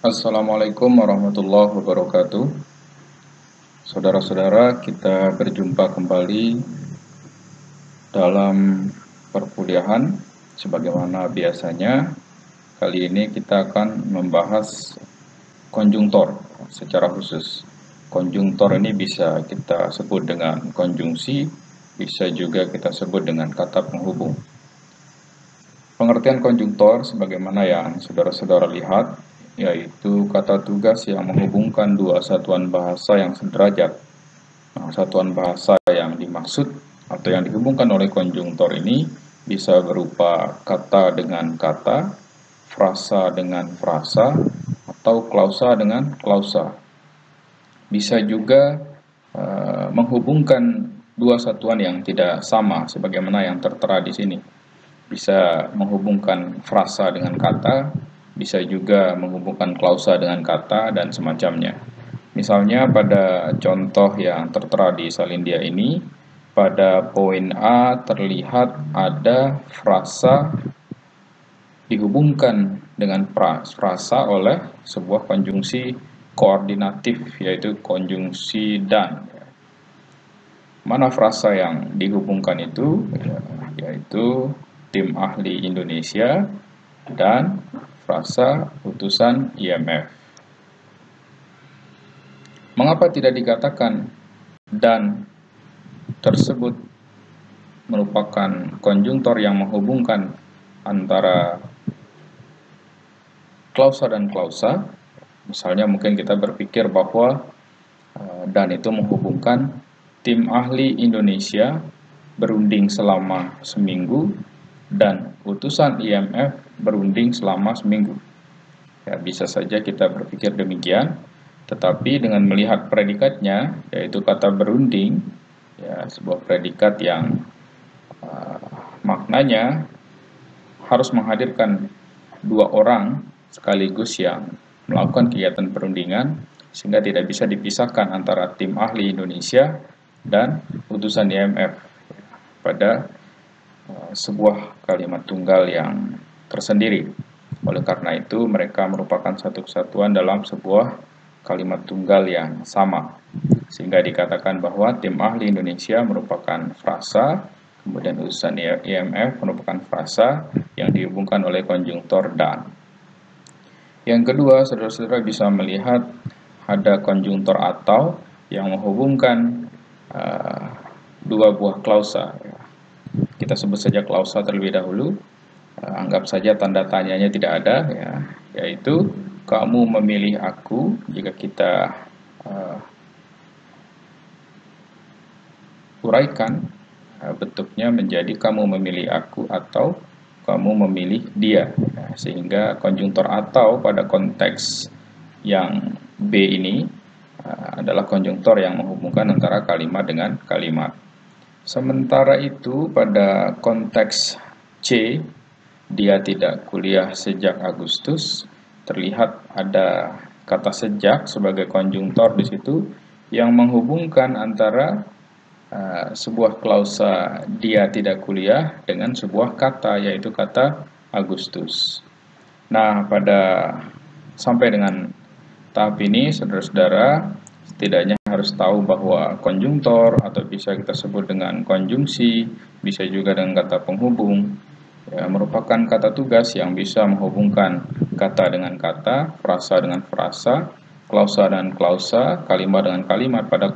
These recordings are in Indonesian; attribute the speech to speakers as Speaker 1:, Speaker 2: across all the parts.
Speaker 1: Assalamualaikum warahmatullahi wabarakatuh. Saudara-saudara, kita berjumpa kembali dalam perkuliahan. Sebagaimana biasanya, kali ini kita akan membahas konjungtor secara khusus. Konjungtor ini bisa kita sebut dengan konjungsi, bisa juga kita sebut dengan kata penghubung. Pengertian konjungtor sebagaimana yang saudara-saudara lihat, yaitu kata tugas yang menghubungkan dua satuan bahasa yang sederajat. Nah, satuan bahasa yang dimaksud atau yang dihubungkan oleh konjungtor ini bisa berupa kata dengan kata, frasa dengan frasa, atau klausa dengan klausa. Bisa juga menghubungkan dua satuan yang tidak sama sebagaimana yang tertera di sini. Bisa menghubungkan frasa dengan kata, bisa juga menghubungkan klausa dengan kata, dan semacamnya. Misalnya pada contoh yang tertera di salindia ini, pada poin A terlihat ada frasa dihubungkan dengan frasa oleh sebuah konjungsi koordinatif, yaitu konjungsi dan. Mana frasa yang dihubungkan itu? Yaitu tim ahli Indonesia dan frasa utusan IMF. Mengapa tidak dikatakan dan tersebut merupakan konjungtor yang menghubungkan antara klausa dan klausa? Misalnya mungkin kita berpikir bahwa dan itu menghubungkan tim ahli Indonesia berunding selama seminggu dan utusan IMF berunding selama seminggu. Ya, bisa saja kita berpikir demikian, tetapi dengan melihat predikatnya, yaitu kata berunding, ya, sebuah predikat yang maknanya harus menghadirkan dua orang sekaligus yang melakukan kegiatan perundingan, sehingga tidak bisa dipisahkan antara tim ahli Indonesia dan utusan IMF pada sebuah kalimat tunggal yang tersendiri. Oleh karena itu, mereka merupakan satu kesatuan dalam sebuah kalimat tunggal yang sama. Sehingga dikatakan bahwa tim ahli Indonesia merupakan frasa, kemudian utusan IMF merupakan frasa yang dihubungkan oleh konjungtor dan. Yang kedua, saudara-saudara bisa melihat ada konjungtor atau yang menghubungkan dua buah klausa. Kita sebut saja klausa terlebih dahulu. Anggap saja tanda tanyanya tidak ada, ya, yaitu kamu memilih aku. Jika kita uraikan, bentuknya menjadi kamu memilih aku atau kamu memilih dia. Sehingga konjungtor atau pada konteks yang B ini adalah konjungtor yang menghubungkan antara kalimat dengan kalimat. Sementara itu pada konteks C, dia tidak kuliah sejak Agustus, terlihat ada kata sejak sebagai konjungtor di situ yang menghubungkan antara sebuah klausa dia tidak kuliah dengan sebuah kata, yaitu kata Agustus. Nah, sampai dengan tahap ini, saudara-saudara setidaknya harus tahu bahwa konjungtor, atau bisa kita sebut dengan konjungsi, bisa juga dengan kata penghubung, ya, merupakan kata tugas yang bisa menghubungkan kata dengan kata, frasa dengan frasa, klausa dengan klausa, kalimat dengan kalimat pada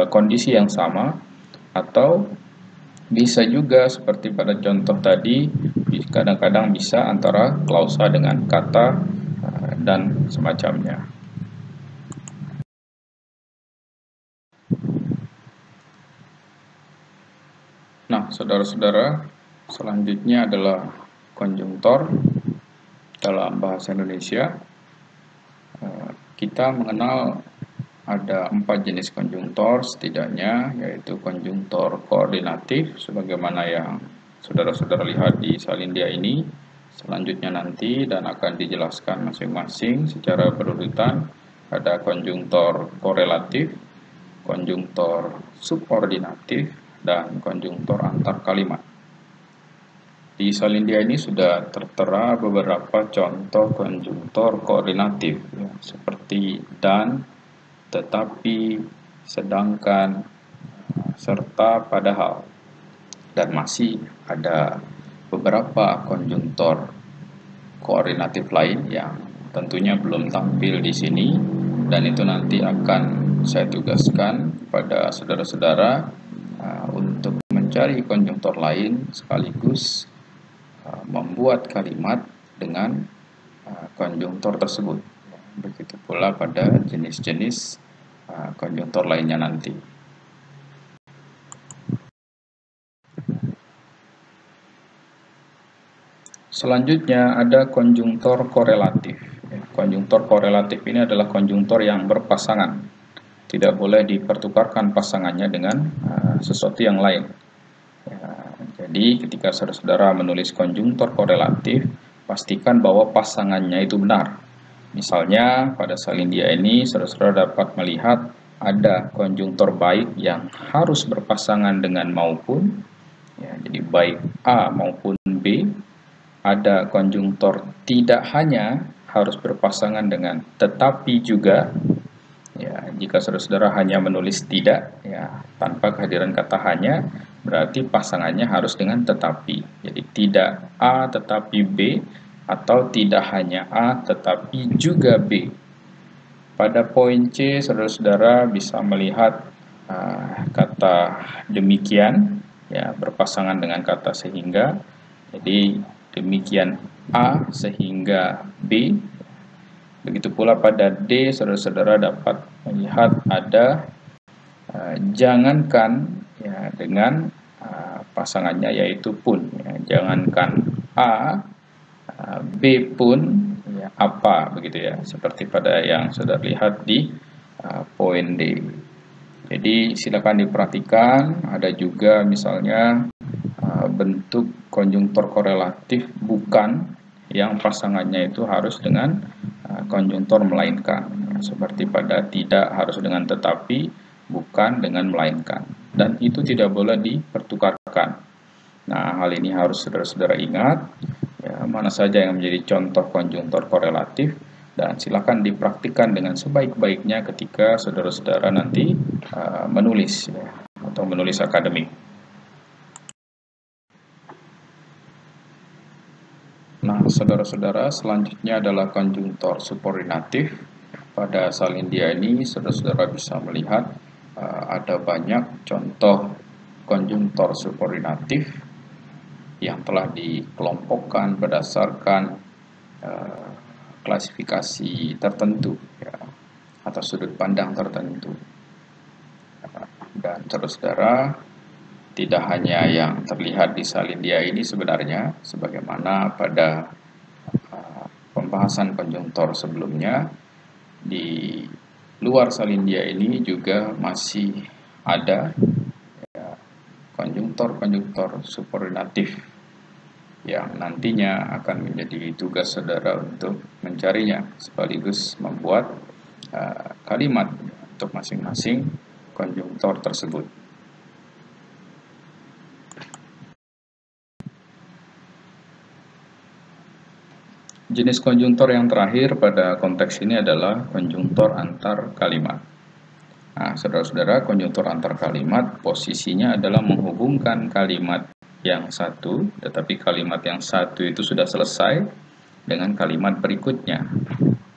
Speaker 1: kondisi yang sama, atau bisa juga seperti pada contoh tadi, kadang-kadang bisa antara klausa dengan kata dan semacamnya. Nah, saudara-saudara, selanjutnya adalah konjungtor dalam bahasa Indonesia. Kita mengenal ada 4 jenis konjungtor setidaknya, yaitu konjungtor koordinatif sebagaimana yang saudara-saudara lihat di salindia ini. Selanjutnya nanti dan akan dijelaskan masing-masing secara berurutan. Ada konjungtor korelatif, konjungtor subordinatif, dan konjungtor antar kalimat. Di Salindia ini sudah tertera beberapa contoh konjungtor koordinatif, ya, seperti dan, tetapi, sedangkan, serta, padahal. Dan masih ada beberapa konjungtor koordinatif lain yang tentunya belum tampil di sini, dan itu nanti akan saya tugaskan pada saudara-saudara untuk mencari konjungtor lain sekaligus membuat kalimat dengan konjungtor tersebut. Begitu pula pada jenis-jenis konjungtor lainnya nanti. Selanjutnya ada konjungtor korelatif. Konjungtor korelatif ini adalah konjungtor yang berpasangan. Tidak boleh dipertukarkan pasangannya dengan sesuatu yang lain. Jadi ketika saudara-saudara menulis konjungtor korelatif, pastikan bahwa pasangannya itu benar. Misalnya pada Salindia ini saudara-saudara dapat melihat ada konjungtor baik yang harus berpasangan dengan maupun, ya, jadi baik A maupun B. Ada konjungtor tidak hanya harus berpasangan dengan tetapi juga. Ya, jika saudara-saudara hanya menulis tidak, ya, tanpa kehadiran kata hanya, berarti pasangannya harus dengan tetapi. Jadi tidak A tetapi B, atau tidak hanya A tetapi juga B. Pada poin C, saudara-saudara bisa melihat kata demikian, ya, berpasangan dengan kata sehingga. Jadi demikian A sehingga B. Begitu pula pada D, saudara-saudara dapat melihat ada jangankan, ya, dengan pasangannya yaitu pun. Ya, jangankan A, B pun, ya, apa, begitu ya. Seperti pada yang saudara lihat di poin D. Jadi silakan diperhatikan. Ada juga misalnya bentuk konjungtor korelatif bukan yang pasangannya itu harus dengan konjungtor melainkan, seperti pada tidak harus dengan tetapi, bukan dengan melainkan, dan itu tidak boleh dipertukarkan. Nah, hal ini harus saudara-saudara ingat, ya, mana saja yang menjadi contoh konjungtor korelatif, dan silakan dipraktikkan dengan sebaik-baiknya ketika saudara-saudara nanti menulis, ya, atau menulis akademik. Nah, saudara-saudara, selanjutnya adalah konjungtor subordinatif. Pada Salindia ini, saudara-saudara bisa melihat ada banyak contoh konjungtor subordinatif yang telah dikelompokkan berdasarkan klasifikasi tertentu, ya, atau sudut pandang tertentu. Dan saudara-saudara, tidak hanya yang terlihat di Salindia ini sebenarnya, sebagaimana pada pembahasan konjungtor sebelumnya, di luar Salindia ini juga masih ada, ya, konjungtor-konjungtor subordinatif yang nantinya akan menjadi tugas saudara untuk mencarinya, sekaligus membuat kalimat untuk masing-masing konjungtor tersebut. Jenis konjungtor yang terakhir pada konteks ini adalah konjungtor antar kalimat. Nah, saudara-saudara, konjungtor antar kalimat posisinya adalah menghubungkan kalimat yang satu, tetapi kalimat yang satu itu sudah selesai dengan kalimat berikutnya.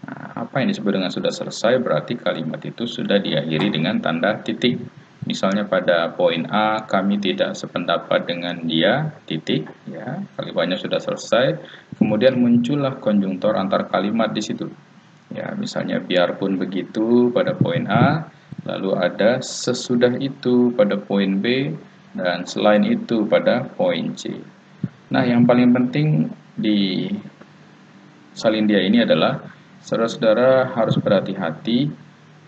Speaker 1: Nah, apa yang disebut dengan sudah selesai? Berarti kalimat itu sudah diakhiri dengan tanda titik. Misalnya pada poin A, kami tidak sependapat dengan dia, titik, ya, kalimatnya sudah selesai. Kemudian muncullah konjungtor antar kalimat di situ. Ya, misalnya biarpun begitu pada poin A, lalu ada sesudah itu pada poin B, dan selain itu pada poin C. Nah, yang paling penting di Salindia ini adalah saudara-saudara harus berhati-hati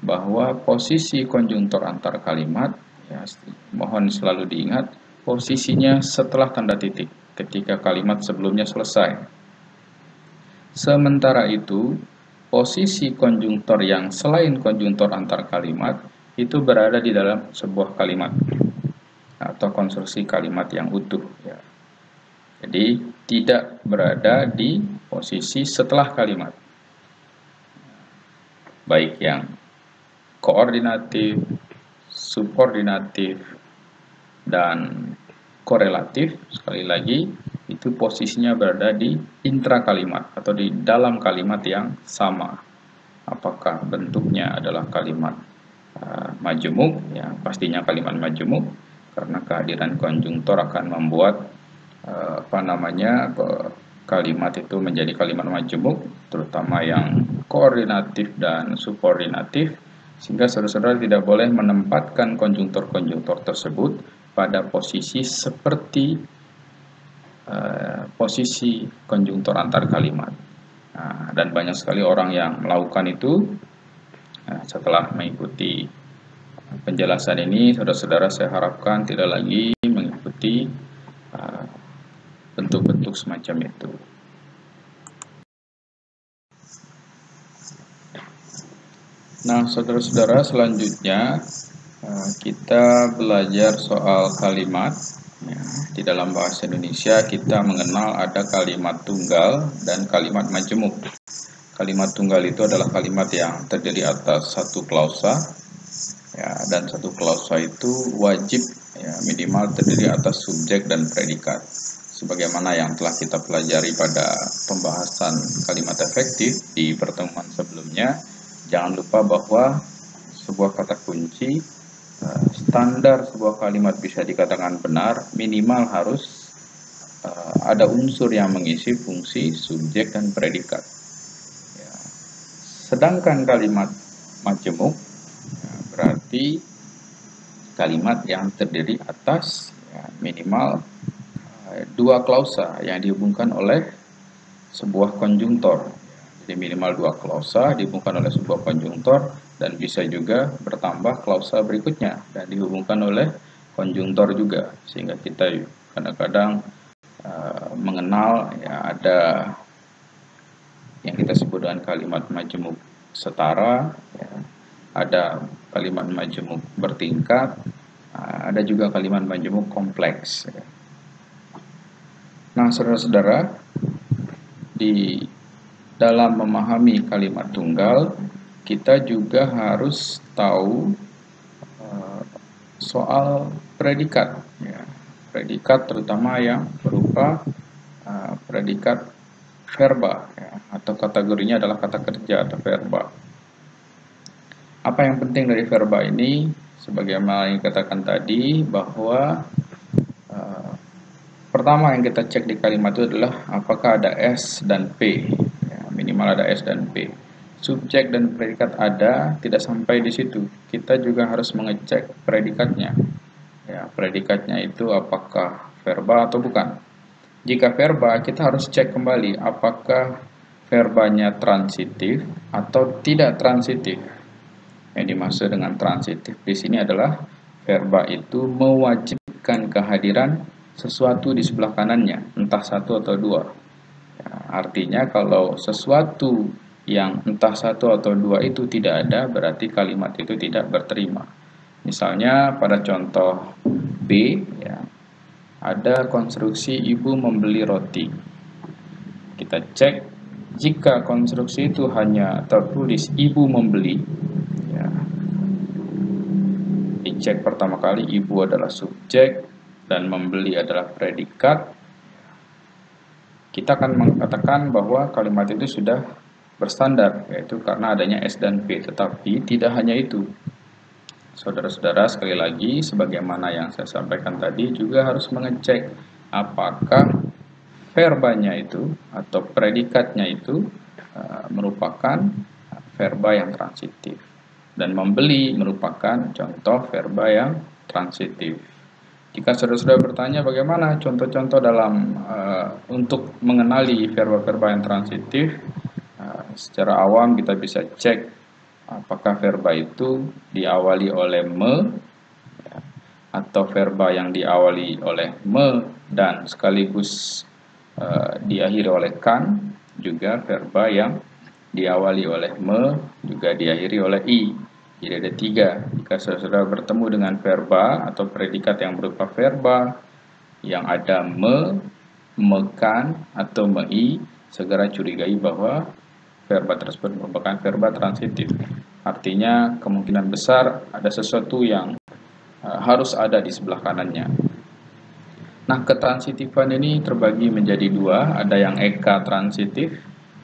Speaker 1: bahwa posisi konjungtor antar kalimat, ya, mohon selalu diingat posisinya setelah tanda titik ketika kalimat sebelumnya selesai. Sementara itu, posisi konjungtor yang selain konjungtor antar kalimat itu berada di dalam sebuah kalimat atau konstruksi kalimat yang utuh, ya. Jadi tidak berada di posisi setelah kalimat. Baik yang koordinatif, subordinatif, dan korelatif, sekali lagi, itu posisinya berada di intra kalimat atau di dalam kalimat yang sama. Apakah bentuknya adalah kalimat majemuk, ya pastinya kalimat majemuk, karena kehadiran konjungtor akan membuat kalimat itu menjadi kalimat majemuk, terutama yang koordinatif dan subordinatif, sehingga saudara-saudara tidak boleh menempatkan konjungtor-konjungtor tersebut pada posisi seperti posisi konjungtor antar kalimat. Dan banyak sekali orang yang melakukan itu. Setelah mengikuti penjelasan ini, saudara-saudara, saya harapkan tidak lagi mengikuti bentuk-bentuk semacam itu. Nah, saudara-saudara, selanjutnya kita belajar soal kalimat. Ya, di dalam bahasa Indonesia kita mengenal ada kalimat tunggal dan kalimat majemuk. Kalimat tunggal itu adalah kalimat yang terdiri atas satu klausa, ya, dan satu klausa itu wajib ya, minimal terdiri atas subjek dan predikat. Sebagaimana yang telah kita pelajari pada pembahasan kalimat efektif di pertemuan sebelumnya, jangan lupa bahwa sebuah kata kunci, standar sebuah kalimat bisa dikatakan benar, minimal harus ada unsur yang mengisi fungsi subjek dan predikat. Ya. Sedangkan kalimat majemuk ya, berarti kalimat yang terdiri atas ya, minimal dua klausa yang dihubungkan oleh sebuah konjungtor. Jadi minimal dua klausa dihubungkan oleh sebuah konjungtor, dan bisa juga bertambah klausa berikutnya dan dihubungkan oleh konjungtor juga, sehingga kita kadang-kadang mengenal ya, ada yang kita sebut dengan kalimat majemuk setara, ya, ada kalimat majemuk bertingkat, ada juga kalimat majemuk kompleks. Ya. Nah, saudara-saudara, di dalam memahami kalimat tunggal, kita juga harus tahu soal predikat. Ya. Predikat terutama yang berupa predikat verba, ya, atau kategorinya adalah kata kerja atau verba. Apa yang penting dari verba ini? Sebagaimana yang dikatakan tadi, bahwa pertama yang kita cek di kalimat itu adalah apakah ada S dan P, ya, minimal ada S dan P. Subjek dan predikat ada, tidak sampai di situ. Kita juga harus mengecek predikatnya. Ya, predikatnya itu apakah verba atau bukan. Jika verba, kita harus cek kembali apakah verbanya transitif atau tidak transitif. Yang dimaksud dengan transitif di sini adalah verba itu mewajibkan kehadiran sesuatu di sebelah kanannya, entah satu atau dua. Ya, artinya kalau sesuatu yang entah satu atau dua itu tidak ada, berarti kalimat itu tidak berterima. Misalnya pada contoh B, ya, ada konstruksi ibu membeli roti. Kita cek, jika konstruksi itu hanya tertulis ibu membeli, ya, dicek pertama kali ibu adalah subjek dan membeli adalah predikat, kita akan mengatakan bahwa kalimat itu sudah berstandar, yaitu karena adanya S dan P. Tetapi tidak hanya itu, saudara-saudara, sekali lagi sebagaimana yang saya sampaikan tadi, juga harus mengecek apakah verbanya itu atau predikatnya itu merupakan verba yang transitif, dan membeli merupakan contoh verba yang transitif. Jika saudara-saudara bertanya bagaimana contoh-contoh dalam untuk mengenali verba-verba yang transitif, secara awam kita bisa cek apakah verba itu diawali oleh me, ya, atau verba yang diawali oleh me dan sekaligus diakhiri oleh kan, juga verba yang diawali oleh me juga diakhiri oleh i. Jadi ada tiga. Jika saudara bertemu dengan verba atau predikat yang berupa verba yang ada me, mekan atau mei, segera curigai bahwa verba tersebut merupakan verba transitif. Artinya kemungkinan besar ada sesuatu yang harus ada di sebelah kanannya. Nah, ketransitifan ini terbagi menjadi dua, ada yang eka transitif.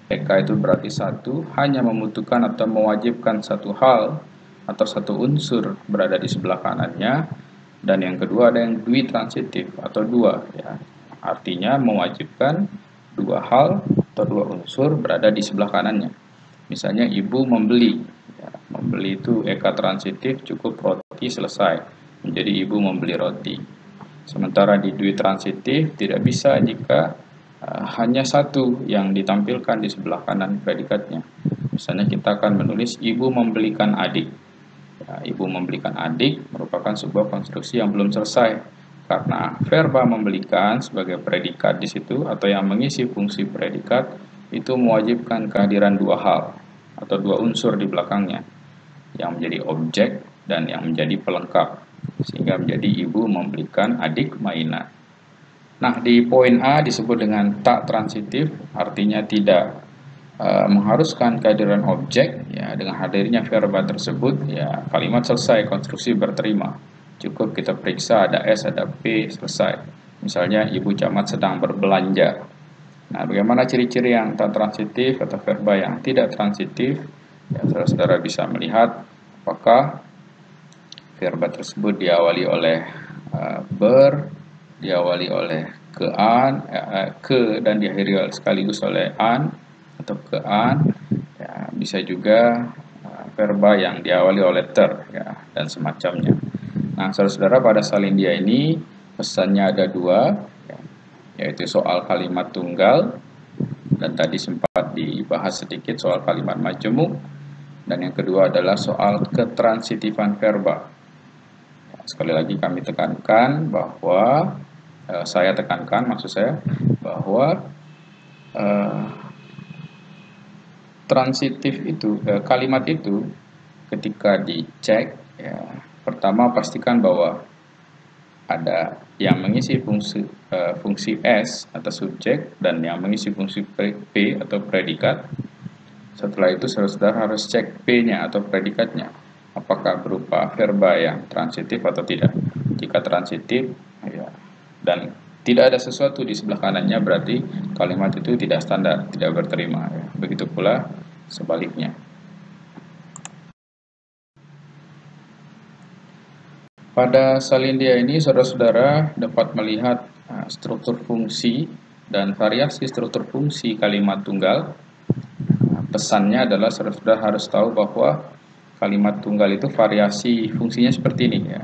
Speaker 1: Eka itu berarti satu, hanya membutuhkan atau mewajibkan satu hal atau satu unsur berada di sebelah kanannya. Dan yang kedua ada yang dwi transitif atau dua, ya. Artinya mewajibkan dua hal atau dua unsur berada di sebelah kanannya. Misalnya ibu membeli, ya, membeli itu eka transitif, cukup roti selesai, menjadi ibu membeli roti. Sementara di dwi transitif tidak bisa jika hanya satu yang ditampilkan di sebelah kanan predikatnya. Misalnya kita akan menulis ibu membelikan adik. Ya, ibu membelikan adik merupakan sebuah konstruksi yang belum selesai karena verba membelikan sebagai predikat di situ atau yang mengisi fungsi predikat itu mewajibkan kehadiran dua hal atau dua unsur di belakangnya yang menjadi objek dan yang menjadi pelengkap sehingga menjadi ibu membelikan adik mainan. Nah, di poin A disebut dengan tak transitif, artinya tidak mengharuskan kehadiran objek. Ya, dengan hadirnya verba tersebut, ya kalimat selesai, konstruksi berterima. Cukup kita periksa ada S, ada P, selesai. Misalnya, ibu camat sedang berbelanja. Nah, bagaimana ciri-ciri yang tak transitif atau verba yang tidak transitif? Ya, saudara-saudara bisa melihat apakah verba tersebut diawali oleh diawali oleh ke dan diakhiri sekaligus oleh an atau ke-an, ya, bisa juga verba yang diawali oleh ter, ya, dan semacamnya. Nah, saudara-saudara, pada salindia ini pesannya ada dua, ya, yaitu soal kalimat tunggal, dan tadi sempat dibahas sedikit soal kalimat majemuk, dan yang kedua adalah soal ketransitifan verba. Ya, sekali lagi kami tekankan bahwa saya tekankan, maksud saya, bahwa transitif itu, kalimat itu ketika dicek, ya, pertama pastikan bahwa ada yang mengisi fungsi S atau subjek dan yang mengisi fungsi P atau predikat. Setelah itu saudara harus cek P-nya atau predikatnya, apakah berupa verba yang transitif atau tidak. Jika transitif, ya, dan tidak ada sesuatu di sebelah kanannya, berarti kalimat itu tidak standar, tidak berterima, ya. Begitu pula sebaliknya. Pada salindia ini saudara-saudara dapat melihat struktur fungsi dan variasi struktur fungsi kalimat tunggal. Pesannya adalah saudara-saudara harus tahu bahwa kalimat tunggal itu variasi fungsinya seperti ini, ya.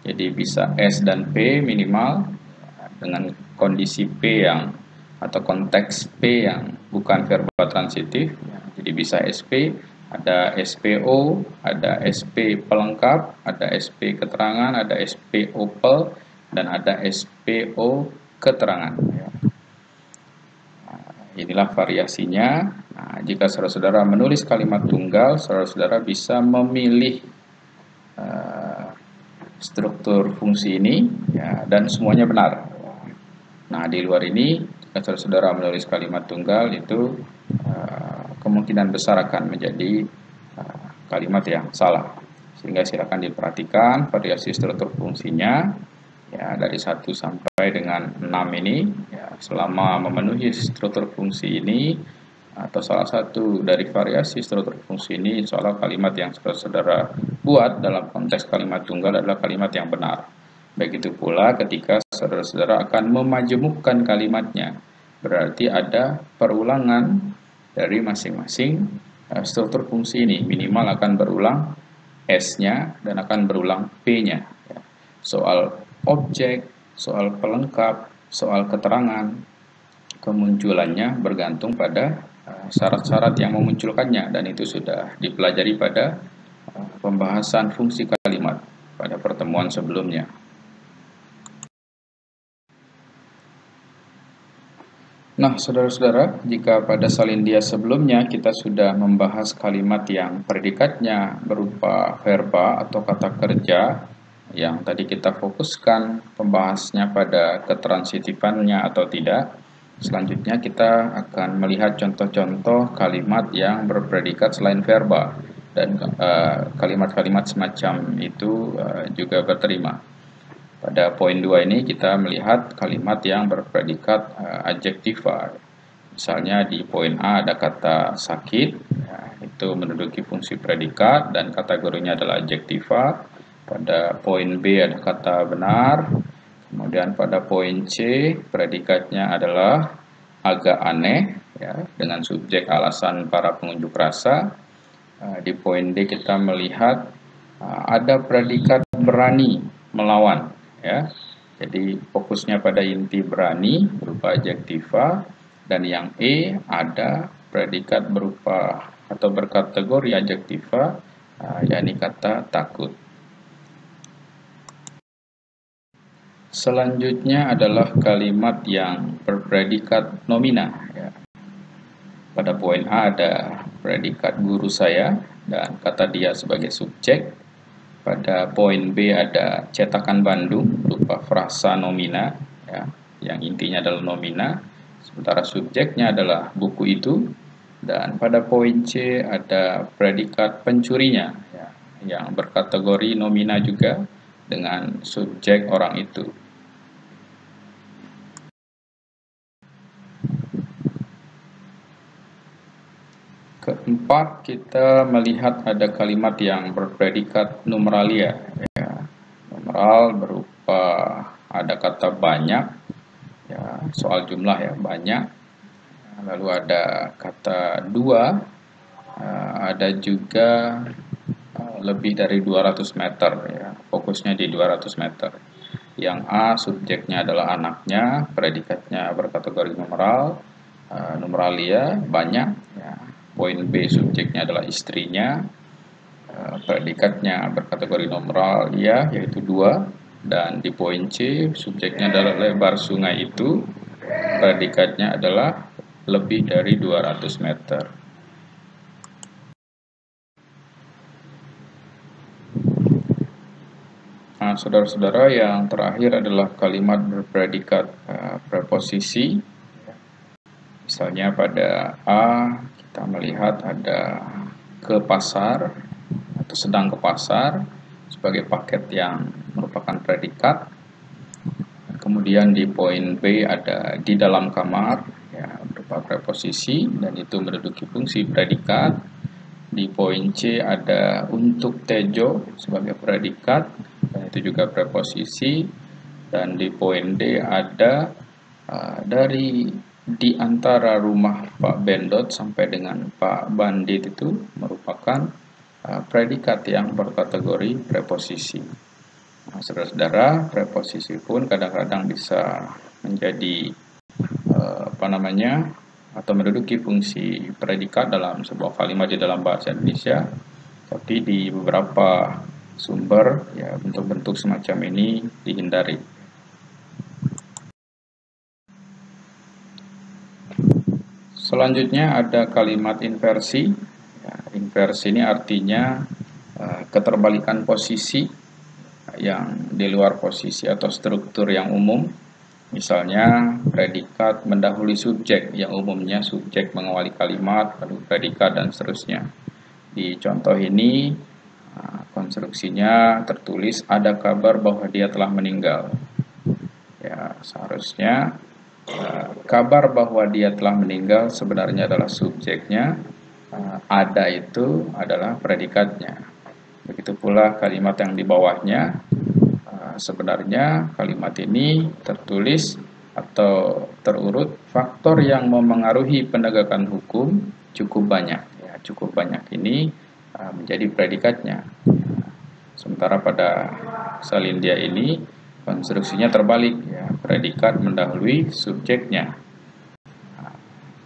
Speaker 1: Jadi bisa S dan P minimal dengan kondisi P yang atau konteks P yang bukan verba transitif, ya. Jadi bisa SP, ada SPO, ada SP pelengkap, ada SP keterangan, ada SP opel, dan ada SPO keterangan, ya. Inilah variasinya. Nah, jika saudara-saudara menulis kalimat tunggal, saudara-saudara bisa memilih struktur fungsi ini, ya, dan semuanya benar. Nah, di luar ini, jika saudara-saudara menulis kalimat tunggal itu kemungkinan besar akan menjadi kalimat yang salah. Sehingga silakan diperhatikan variasi struktur fungsinya, ya, dari 1 sampai dengan 6 ini, ya, selama memenuhi struktur fungsi ini atau salah satu dari variasi struktur fungsi ini, insya Allah kalimat yang saudara buat dalam konteks kalimat tunggal adalah kalimat yang benar. Begitu pula ketika saudara-saudara akan memajemukkan kalimatnya, berarti ada perulangan dari masing-masing struktur fungsi ini. Minimal akan berulang S-nya dan akan berulang P-nya. Soal objek, soal pelengkap, soal keterangan, kemunculannya bergantung pada syarat-syarat yang memunculkannya, dan itu sudah dipelajari pada pembahasan fungsi kalimat pada pertemuan sebelumnya. Nah, saudara-saudara, jika pada salindia sebelumnya kita sudah membahas kalimat yang predikatnya berupa verba atau kata kerja, yang tadi kita fokuskan pembahasnya pada ketransitifan atau tidak, Selanjutnya kita akan melihat contoh-contoh kalimat yang berpredikat selain verba, dan kalimat-kalimat semacam itu juga berterima. Pada poin 2 ini kita melihat kalimat yang berpredikat adjektiva. Misalnya di poin A ada kata sakit, ya, itu menduduki fungsi predikat dan kategorinya adalah adjektiva. Pada poin B ada kata benar. Kemudian pada poin C predikatnya adalah agak aneh, ya, dengan subjek alasan para pengunjuk rasa. Di poin D kita melihat ada predikat berani melawan, ya. Jadi fokusnya pada inti berani berupa adjektiva, dan yang E ada predikat berupa atau berkategori adjektiva, yakni kata takut. Selanjutnya adalah kalimat yang berpredikat nomina. Ya. Pada poin A ada predikat guru saya dan kata dia sebagai subjek. Pada poin B ada cetakan Bandung berupa frasa nomina, ya, yang intinya adalah nomina, sementara subjeknya adalah buku itu. Dan pada poin C ada predikat pencurinya, ya, yang berkategori nomina juga dengan subjek orang itu. Keempat, kita melihat ada kalimat yang berpredikat numeralia. Ya. Numeral berupa ada kata banyak, ya, soal jumlah ya, banyak. Lalu ada kata dua, ada juga lebih dari 200 meter, ya, fokusnya di 200 meter. Yang A subjeknya adalah anaknya, predikatnya berkategori numeral, numeralia, banyak, ya. Poin B subjeknya adalah istrinya, predikatnya berkategori numeral ya, yaitu 2. Dan di poin C subjeknya adalah lebar sungai itu, predikatnya adalah lebih dari 200 meter. Nah, saudara-saudara, yang terakhir adalah kalimat berpredikat preposisi. Misalnya pada A kita melihat ada ke pasar atau sedang ke pasar sebagai paket yang merupakan predikat. Kemudian di poin B ada di dalam kamar, ya, berupa preposisi dan itu menduduki fungsi predikat. Di poin C ada untuk Tejo sebagai predikat dan itu juga preposisi. Dan di poin D ada di antara rumah Pak Bendot sampai dengan Pak Bandit itu merupakan predikat yang berkategori preposisi. Nah, saudara-saudara, preposisi pun kadang-kadang bisa menjadi atau menduduki fungsi predikat dalam sebuah kalimat di dalam bahasa Indonesia. Tapi di beberapa sumber, ya, bentuk-bentuk semacam ini dihindari. Selanjutnya ada kalimat inversi. Ya, inversi ini artinya keterbalikan posisi yang di luar posisi atau struktur yang umum. Misalnya predikat mendahului subjek yang umumnya subjek mengawali kalimat, lalu predikat dan seterusnya. Di contoh ini konstruksinya tertulis ada kabar bahwa dia telah meninggal. Ya, seharusnya kabar bahwa dia telah meninggal sebenarnya adalah subjeknya, ada itu adalah predikatnya. Begitu pula kalimat yang di bawahnya, sebenarnya kalimat ini tertulis atau terurut faktor yang memengaruhi penegakan hukum cukup banyak. Ya, cukup banyak ini menjadi predikatnya. Sementara pada salindia ini konstruksinya terbalik, ya, predikat mendahului subjeknya,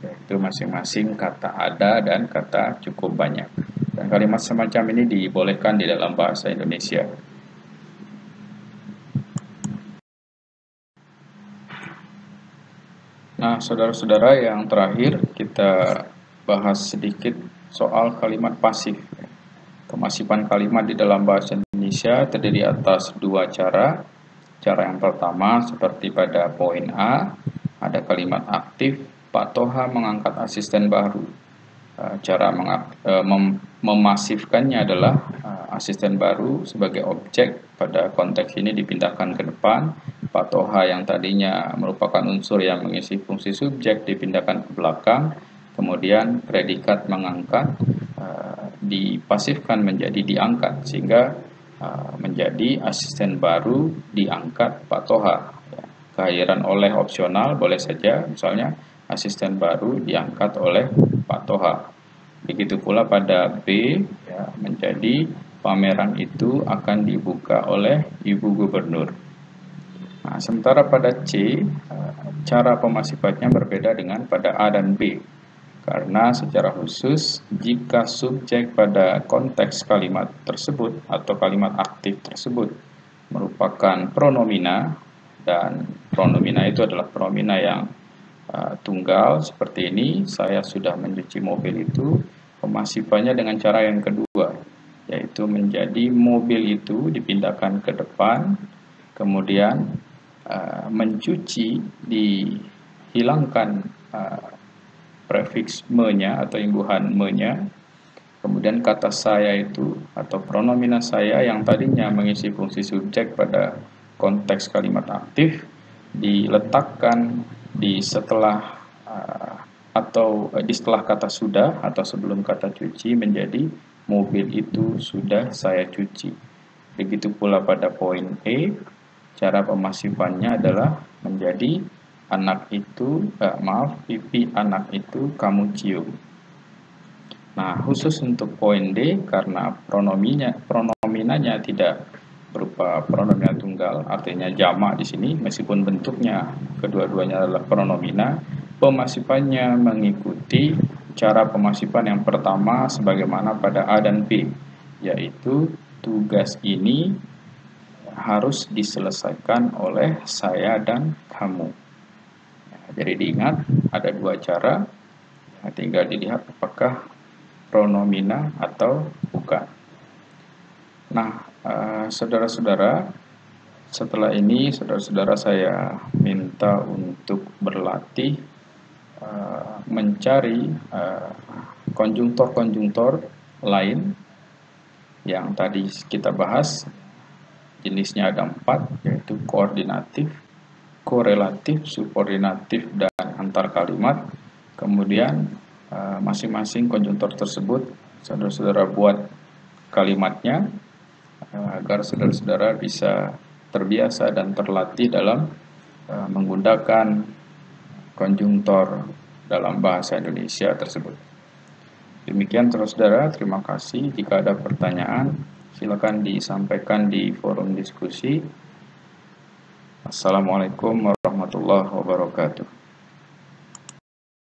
Speaker 1: yaitu masing-masing kata ada dan kata cukup banyak. Dan kalimat semacam ini dibolehkan di dalam bahasa Indonesia. Nah, saudara-saudara, yang terakhir kita bahas sedikit soal kalimat pasif. Kemasipan kalimat di dalam bahasa Indonesia terdiri atas dua cara. Cara yang pertama seperti pada poin A, ada kalimat aktif, Pak Toha mengangkat asisten baru. Cara memasifkannya adalah asisten baru sebagai objek pada konteks ini dipindahkan ke depan. Pak Toha yang tadinya merupakan unsur yang mengisi fungsi subjek dipindahkan ke belakang. Kemudian predikat mengangkat dipasifkan menjadi diangkat, sehingga menjadi asisten baru diangkat Pak Toha. Kehadiran oleh opsional boleh saja, misalnya asisten baru diangkat oleh Pak Toha. Begitu pula pada B, ya, menjadi pameran itu akan dibuka oleh Ibu Gubernur. Nah, sementara pada C, cara pemasifannya berbeda dengan pada A dan B. Karena secara khusus, jika subjek pada konteks kalimat tersebut atau kalimat aktif tersebut merupakan pronomina, dan pronomina itu adalah pronomina yang tunggal seperti ini, saya sudah mencuci mobil itu, pemasifannya dengan cara yang kedua, yaitu menjadi mobil itu dipindahkan ke depan, kemudian mencuci dihilangkan prefiks me-nya atau imbuhan me-nya, kemudian kata saya itu atau pronomina saya yang tadinya mengisi fungsi subjek pada konteks kalimat aktif diletakkan di setelah atau di setelah kata sudah atau sebelum kata cuci menjadi mobil itu sudah saya cuci. Begitu pula pada poin E, cara pemasifannya adalah menjadi anak itu, pipi anak itu kamu cium. Nah, khusus untuk poin D, karena pronominanya tidak berupa pronomina tunggal, artinya jamak di sini, meskipun bentuknya kedua-duanya adalah pronomina, pemasifannya mengikuti cara pemasifan yang pertama sebagaimana pada A dan B, yaitu tugas ini harus diselesaikan oleh saya dan kamu. Jadi diingat, ada dua cara, tinggal dilihat apakah pronomina atau bukan. Nah, saudara-saudara, setelah ini saudara-saudara saya minta untuk berlatih mencari konjungtor-konjungtor lain yang tadi kita bahas. Jenisnya ada 4, yaitu koordinatif, korelatif, subordinatif, dan antar kalimat. Kemudian masing-masing konjungtor tersebut saudara-saudara buat kalimatnya agar saudara-saudara bisa terbiasa dan terlatih dalam menggunakan konjungtor dalam bahasa Indonesia tersebut. Demikian saudara, terima kasih. Jika ada pertanyaan, silakan disampaikan di forum diskusi. Assalamualaikum warahmatullahi wabarakatuh.